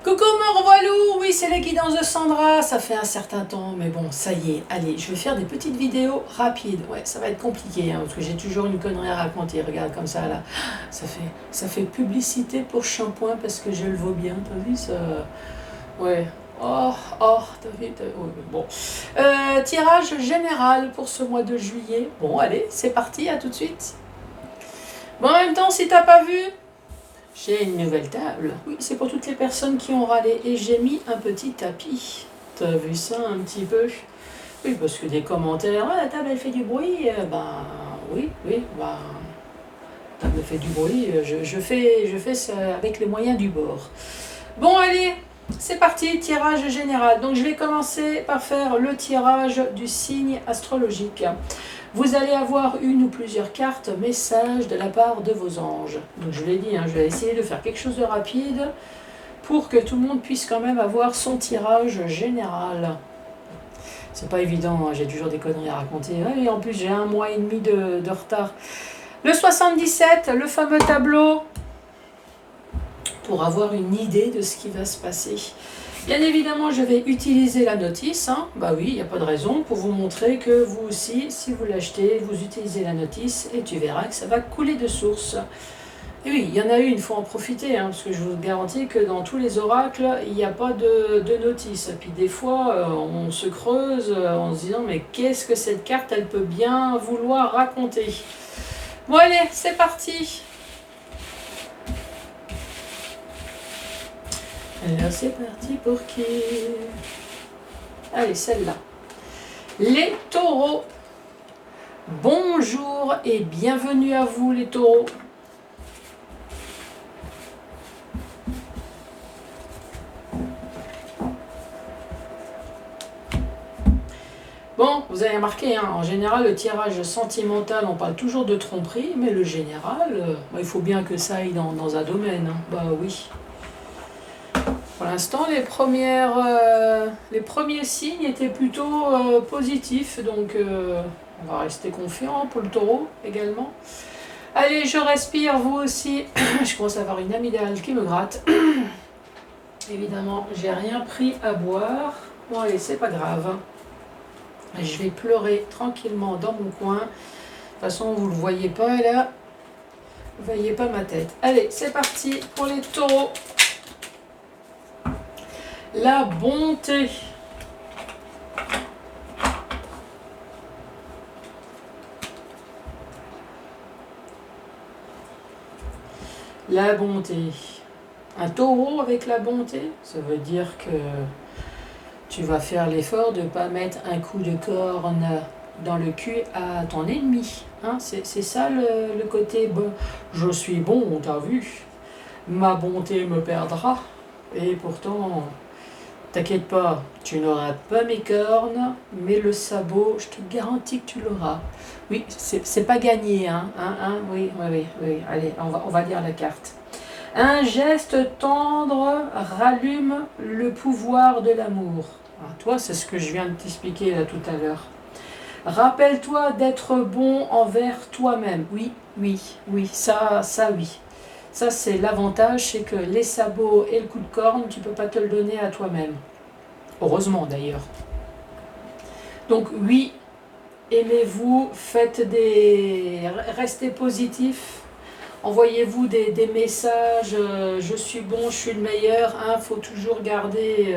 Coucou mon revoilou, oui c'est les guidances de Sandra, ça fait un certain temps, mais bon ça y est, allez, je vais faire des petites vidéos rapides, ouais ça va être compliqué, hein, parce que j'ai toujours une connerie à raconter, regarde comme ça là, ça fait publicité pour shampoing parce que je le vaux bien, t'as vu ça, ouais, t'as vu, ouais, bon, tirage général pour ce mois de juillet, bon allez, c'est parti, à tout de suite. Bon en même temps si t'as pas vu, j'ai une nouvelle table. Oui, c'est pour toutes les personnes qui ont râlé. Et j'ai mis un petit tapis. T'as vu ça un petit peu? Oui, parce que des commentaires, ah, la table elle fait du bruit. Ben oui, ben la table fait du bruit. Je fais ça avec les moyens du bord. Bon, allez, c'est parti, tirage général. Donc je vais commencer par faire le tirage du signe astrologique. Vous allez avoir une ou plusieurs cartes messages de la part de vos anges. Donc je vous l'ai dit, hein, je vais essayer de faire quelque chose de rapide pour que tout le monde puisse quand même avoir son tirage général. C'est pas évident, hein, j'ai toujours des conneries à raconter. Et en plus j'ai 1 mois et demi de retard. Le 77, le fameux tableau, pour avoir une idée de ce qui va se passer. Bien évidemment, je vais utiliser la notice. Hein. Bah oui, il n'y a pas de raison pour vous montrer que vous aussi, si vous l'achetez, vous utilisez la notice et tu verras que ça va couler de source. Et oui, il y en a une, il faut en profiter, hein, parce que je vous garantis que dans tous les oracles, il n'y a pas de notice. Et puis des fois, on se creuse en se disant, mais qu'est-ce que cette carte, elle peut bien vouloir raconter? Bon allez, c'est parti. Alors c'est parti pour qui? Allez, celle-là. Les taureaux. Bonjour et bienvenue à vous les taureaux. Bon, vous avez remarqué, hein, en général, le tirage sentimental, on parle toujours de tromperie, mais le général, il faut bien que ça aille dans un domaine. Hein. Bah oui. Pour l'instant, les premiers signes étaient plutôt positifs, donc on va rester confiant pour le taureau également. Allez, je respire, vous aussi. Je commence à avoir une amygdale qui me gratte. Évidemment, j'ai rien pris à boire. Bon, allez, c'est pas grave. Je vais pleurer tranquillement dans mon coin. De toute façon, vous ne le voyez pas là. Vous ne voyez pas ma tête. Allez, c'est parti pour les taureaux. La bonté. La bonté. Un taureau avec la bonté, ça veut dire que tu vas faire l'effort de ne pas mettre un coup de corne dans le cul à ton ennemi. Hein, c'est ça le côté bon. Je suis bon, t'as vu. Ma bonté me perdra. Et pourtant, t'inquiète pas, tu n'auras pas mes cornes, mais le sabot, je te garantis que tu l'auras. Oui, c'est pas gagné, hein, oui, allez, on va lire la carte. Un geste tendre rallume le pouvoir de l'amour. Ah, toi, c'est ce que je viens de t'expliquer là tout à l'heure. Rappelle-toi d'être bon envers toi-même. Oui, ça oui. Ça, c'est l'avantage, c'est que les sabots et le coup de corne, tu ne peux pas te le donner à toi-même. Heureusement d'ailleurs. Donc oui, aimez-vous, restez positifs, envoyez-vous des messages, je suis bon, je suis le meilleur, hein, faut toujours garder...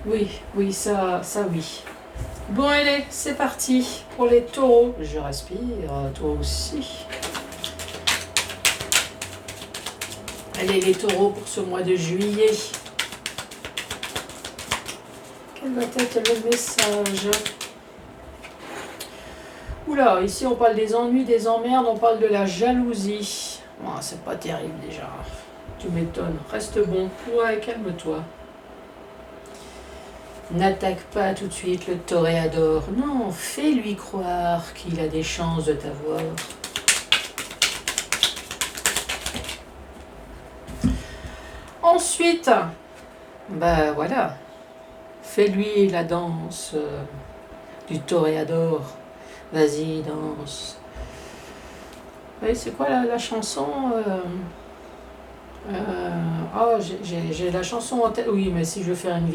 oui, ça oui. Bon allez, c'est parti pour les taureaux. Je respire, toi aussi. Allez les taureaux pour ce mois de juillet. Quel va être le message? Oula, ici on parle des ennuis, des emmerdes, on parle de la jalousie. Oh, c'est pas terrible déjà. Tu m'étonnes. Reste bon. Ouais, calme-toi. N'attaque pas tout de suite le toréador. Non, fais-lui croire qu'il a des chances de t'avoir. Ensuite, ben voilà, fais-lui la danse du toréador. Vas-y, danse. Oui, c'est quoi la chanson Ah, j'ai la chanson en tête. Oui, mais si je veux faire une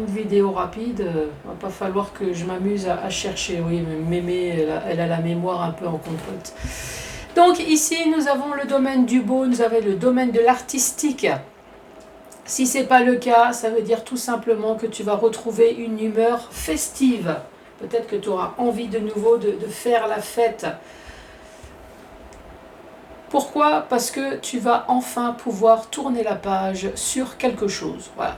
vidéo rapide, va pas falloir que je m'amuse à chercher. Oui, mais Mémé, elle a la mémoire un peu en compote. Donc ici, nous avons le domaine du beau, nous avons le domaine de l'artistique. Si ce n'est pas le cas, ça veut dire tout simplement que tu vas retrouver une humeur festive. Peut-être que tu auras envie de nouveau de faire la fête. Pourquoi? Parce que tu vas enfin pouvoir tourner la page sur quelque chose. Voilà.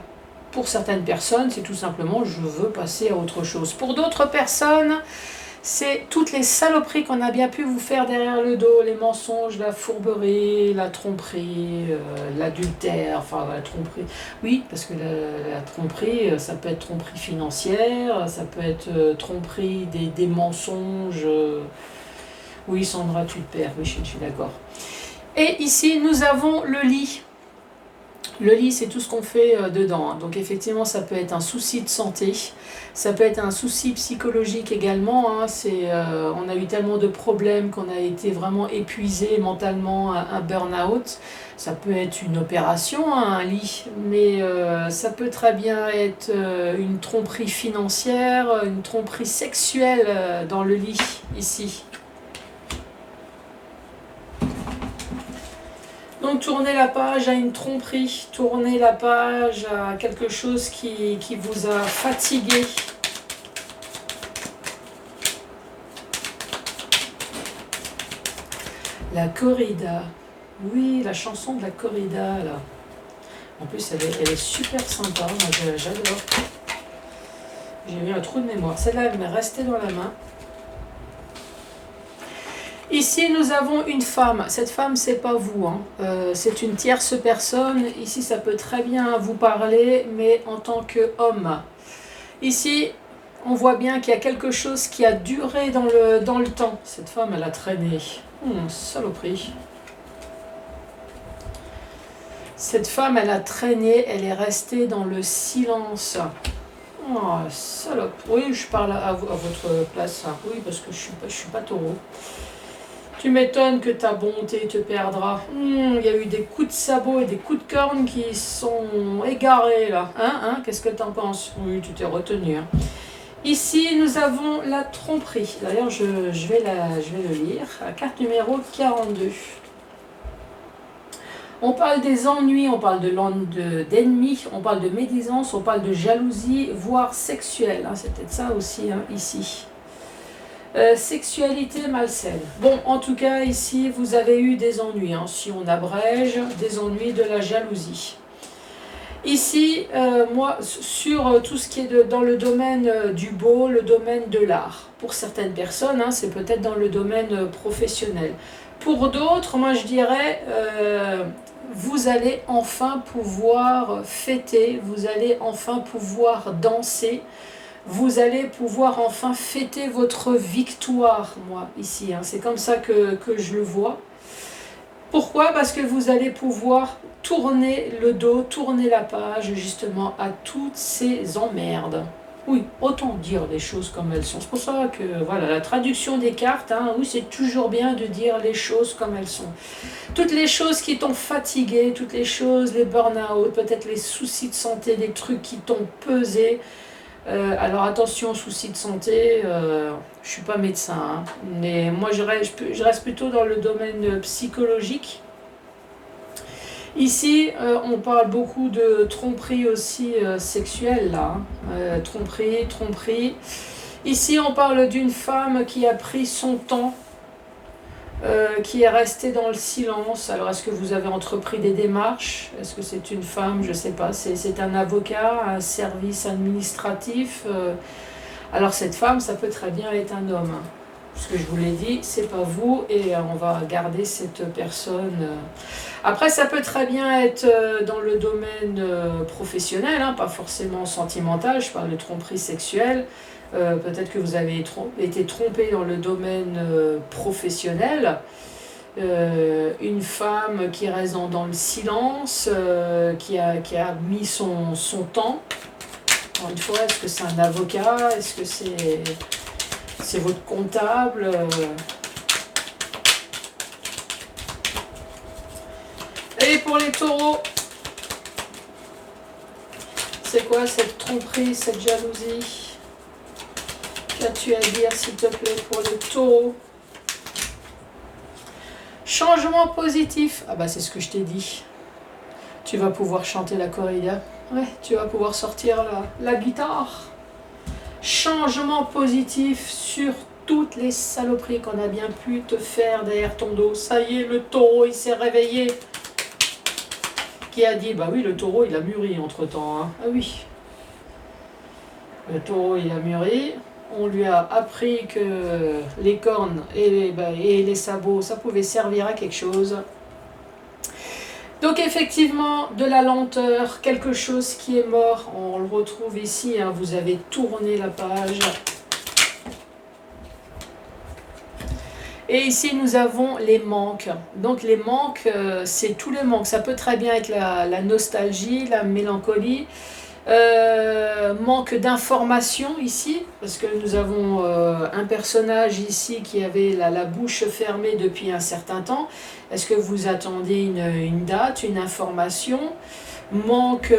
Pour certaines personnes, c'est tout simplement je veux passer à autre chose. Pour d'autres personnes, c'est toutes les saloperies qu'on a bien pu vous faire derrière le dos, les mensonges, la fourberie, la tromperie, l'adultère, enfin la tromperie. Oui, parce que la tromperie, ça peut être tromperie financière, ça peut être tromperie des mensonges. Oui, Sandra, tu te perds, oui, je suis d'accord. Et ici, nous avons le lit. Le lit, c'est tout ce qu'on fait dedans. Donc effectivement, ça peut être un souci de santé, ça peut être un souci psychologique également. On a eu tellement de problèmes qu'on a été vraiment épuisé mentalement, un burn-out. Ça peut être une opération, un lit, mais ça peut très bien être une tromperie financière, une tromperie sexuelle dans le lit, ici. Donc tournez la page à une tromperie, tournez la page à quelque chose qui vous a fatigué. La corrida, oui, la chanson de la corrida là. En plus elle est super sympa, moi j'adore. J'ai eu un trou de mémoire, celle-là elle m'est restée dans la main. Ici, nous avons une femme. Cette femme, c'est pas vous. C'est une tierce personne. Ici, ça peut très bien vous parler, mais en tant qu'homme. Ici, on voit bien qu'il y a quelque chose qui a duré dans le temps. Cette femme, elle a traîné. Saloperie. Cette femme, elle a traîné. Elle est restée dans le silence. Oh, salope. Oui, je parle à votre place. Oui, parce que je suis pas taureau. Tu m'étonnes que ta bonté te perdra. Il y a eu des coups de sabot et des coups de corne qui sont égarés là. Qu'est-ce que tu en penses? Oui, tu t'es retenu. Ici, nous avons la tromperie. D'ailleurs, je vais le lire. La carte numéro 42. On parle des ennuis, on parle d'ennemis, on parle de médisance, on parle de jalousie, voire sexuelle. C'est peut-être ça aussi, ici. Sexualité malsaine. Bon, en tout cas, ici, vous avez eu des ennuis. Si on abrège, des ennuis, de la jalousie. Ici, moi, sur tout ce qui est dans le domaine du beau, le domaine de l'art. Pour certaines personnes, c'est peut-être dans le domaine professionnel. Pour d'autres, moi, je dirais, vous allez enfin pouvoir fêter, vous allez enfin pouvoir danser, vous allez pouvoir enfin fêter votre victoire, moi, ici. C'est comme ça que je le vois. Pourquoi? Parce que vous allez pouvoir tourner le dos, tourner la page, justement, à toutes ces emmerdes. Oui, autant dire les choses comme elles sont. C'est pour ça que, voilà, la traduction des cartes, oui, c'est toujours bien de dire les choses comme elles sont. Toutes les choses qui t'ont fatigué, toutes les choses, les burn-out, peut-être les soucis de santé, des trucs qui t'ont pesé. Alors attention, soucis de santé, je suis pas médecin, mais moi je reste plutôt dans le domaine psychologique. Ici, on parle beaucoup de tromperie aussi sexuelle, là. Tromperie. Ici, on parle d'une femme qui a pris son temps, qui est restée dans le silence. Alors, est-ce que vous avez entrepris des démarches? Est-ce que c'est une femme? Je ne sais pas. C'est un avocat, un service administratif. Alors, cette femme, ça peut très bien être un homme. Ce que je vous l'ai dit, c'est pas vous, et on va garder cette personne. Après, ça peut très bien être dans le domaine professionnel, pas forcément sentimental. Je parle de tromperie sexuelle. Peut-être que vous avez été trompé dans le domaine professionnel. Une femme qui reste dans le silence, qui a mis son temps. Encore une fois, est-ce que c'est un avocat? Est-ce que c'est votre comptable? Et pour les taureaux, C'est quoi cette tromperie, cette jalousie? Qu'as-tu à dire, s'il te plaît, pour le taureau? Changement positif. Ah bah c'est ce que je t'ai dit. Tu vas pouvoir chanter la corrida. Ouais, tu vas pouvoir sortir la guitare. Changement positif sur toutes les saloperies qu'on a bien pu te faire derrière ton dos. Ça y est, le taureau, il s'est réveillé. Qui a dit, bah oui, le taureau, il a mûri entre-temps. Hein. Ah oui. Le taureau, il a mûri. On lui a appris que les cornes et les sabots, ça pouvait servir à quelque chose. Donc effectivement, de la lenteur, quelque chose qui est mort, on le retrouve ici, hein, vous avez tourné la page. Et ici, nous avons les manques. Donc les manques, c'est tous les manques. Ça peut très bien être la nostalgie, la mélancolie. Manque d'information ici, parce que nous avons un personnage ici qui avait la bouche fermée depuis un certain temps. Est-ce que vous attendiez une date, une information? Manque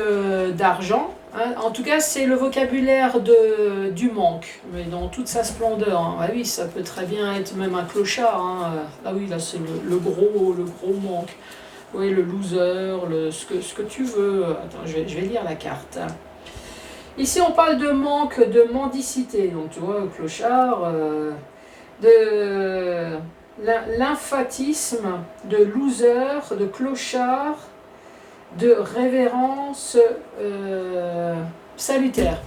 d'argent, hein. En tout cas c'est le vocabulaire du manque, mais dans toute sa splendeur, hein. Ah oui, ça peut très bien être même un clochard, hein. Ah oui, là c'est le gros manque. Oui, le loser, ce que tu veux. Attends, je vais lire la carte. Ici, on parle de manque, de mendicité. Donc, tu vois, clochard, de lymphatisme, de loser, de clochard, de révérence salutaire.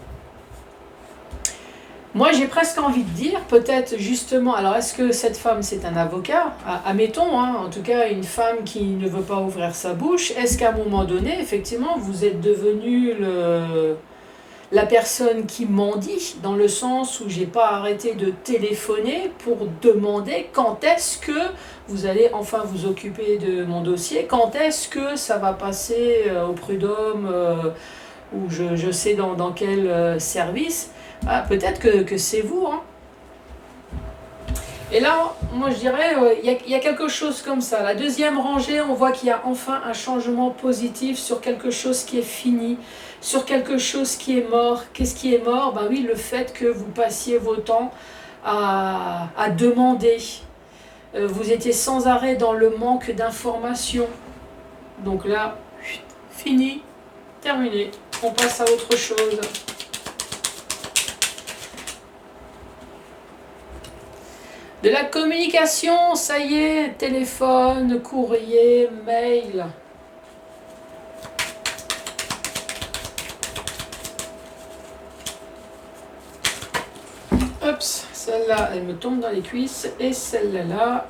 Moi, j'ai presque envie de dire, peut-être justement, alors est-ce que cette femme, c'est un avocat? Admettons, hein, en tout cas, une femme qui ne veut pas ouvrir sa bouche. Est-ce qu'à un moment donné, effectivement, vous êtes devenu la personne qui mendie, dans le sens où j'ai pas arrêté de téléphoner pour demander quand est-ce que vous allez enfin vous occuper de mon dossier, quand est-ce que ça va passer au prud'homme, ou je sais dans quel service. Ah, peut-être que c'est vous. Hein. Et là, moi je dirais, il y a quelque chose comme ça. La deuxième rangée, on voit qu'il y a enfin un changement positif sur quelque chose qui est fini, sur quelque chose qui est mort. Qu'est-ce qui est mort? Ben oui, le fait que vous passiez vos temps à demander. Vous étiez sans arrêt dans le manque d'informations. Donc là, fini, terminé. On passe à autre chose. De la communication, ça y est, téléphone, courrier, mail. Oups, celle-là, elle me tombe dans les cuisses et celle-là,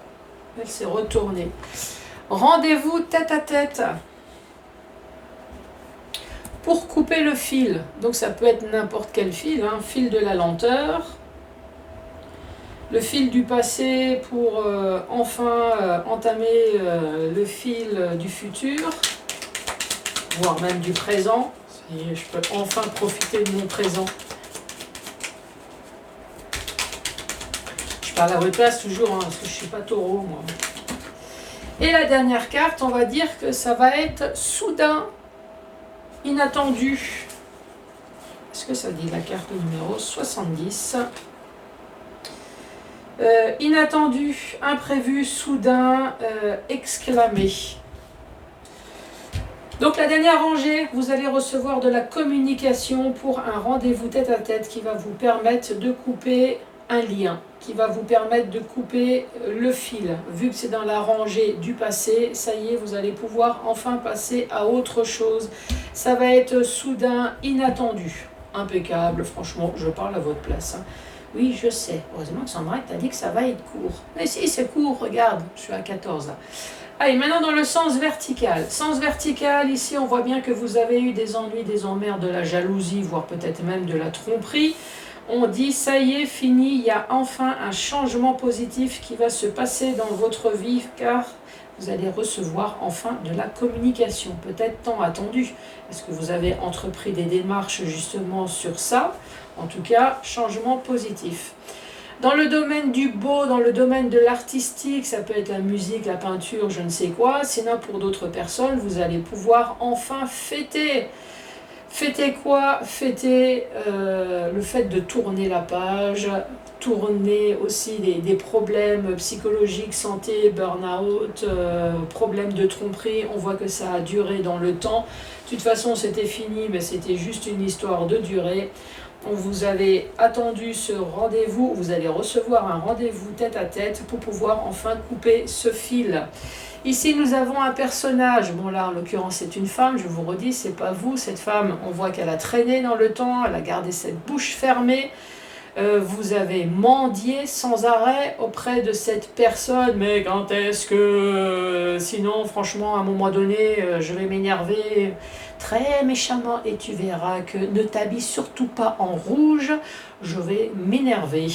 elle s'est retournée. Rendez-vous tête à tête pour couper le fil. Donc ça peut être n'importe quel fil, hein, fil de la lenteur. Le fil du passé pour enfin entamer le fil du futur, voire même du présent. Ça y est, je peux enfin profiter de mon présent. Je parle à votre place toujours, hein, parce que je ne suis pas taureau, moi. Et la dernière carte, on va dire que ça va être soudain, inattendu. Est-ce que ça dit la carte numéro 70 ? Inattendu, imprévu, soudain, exclamé. Donc la dernière rangée, vous allez recevoir de la communication pour un rendez-vous tête à tête qui va vous permettre de couper un lien, qui va vous permettre de couper le fil. Vu que c'est dans la rangée du passé, ça y est, vous allez pouvoir enfin passer à autre chose. Ça va être soudain, inattendu, impeccable, franchement, je parle à votre place. Hein. Oui, je sais. Heureusement que Sandra t'a dit que ça va être court. Mais si, c'est court, regarde, je suis à 14 là. Allez, maintenant dans le sens vertical. Sens vertical, ici on voit bien que vous avez eu des ennuis, des emmerdes, de la jalousie, voire peut-être même de la tromperie. On dit, ça y est, fini, il y a enfin un changement positif qui va se passer dans votre vie, car vous allez recevoir enfin de la communication, peut-être tant attendue. Est-ce que vous avez entrepris des démarches justement sur ça? En tout cas, changement positif. Dans le domaine du beau, dans le domaine de l'artistique, ça peut être la musique, la peinture, je ne sais quoi. Sinon, pour d'autres personnes, vous allez pouvoir enfin fêter Fêtez quoi? Fêtez le fait de tourner la page, tourner aussi des problèmes psychologiques, santé, burn-out, problèmes de tromperie. On voit que ça a duré dans le temps. De toute façon, c'était fini, mais c'était juste une histoire de durée. On vous avait attendu ce rendez-vous, vous allez recevoir un rendez-vous tête à tête pour pouvoir enfin couper ce fil. Ici, nous avons un personnage. Bon, là, en l'occurrence, c'est une femme. Je vous redis, c'est pas vous. Cette femme, on voit qu'elle a traîné dans le temps. Elle a gardé cette bouche fermée. Vous avez mendié sans arrêt auprès de cette personne. Mais quand est-ce que... sinon, franchement, à un moment donné, je vais m'énerver très méchamment. Et tu verras que ne t'habille surtout pas en rouge. Je vais m'énerver.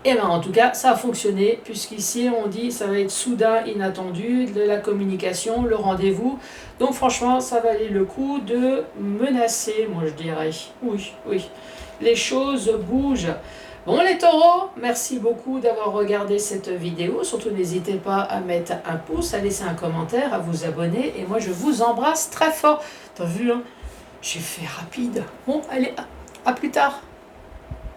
Et bien en tout cas, ça a fonctionné, puisqu'ici on dit ça va être soudain, inattendu, de la communication, le rendez-vous. Donc franchement, ça valait le coup de menacer, moi je dirais. Oui, oui, les choses bougent. Bon les taureaux, merci beaucoup d'avoir regardé cette vidéo. Surtout n'hésitez pas à mettre un pouce, à laisser un commentaire, à vous abonner. Et moi je vous embrasse très fort. T'as vu, hein? J'ai fait rapide. Bon, allez, à plus tard.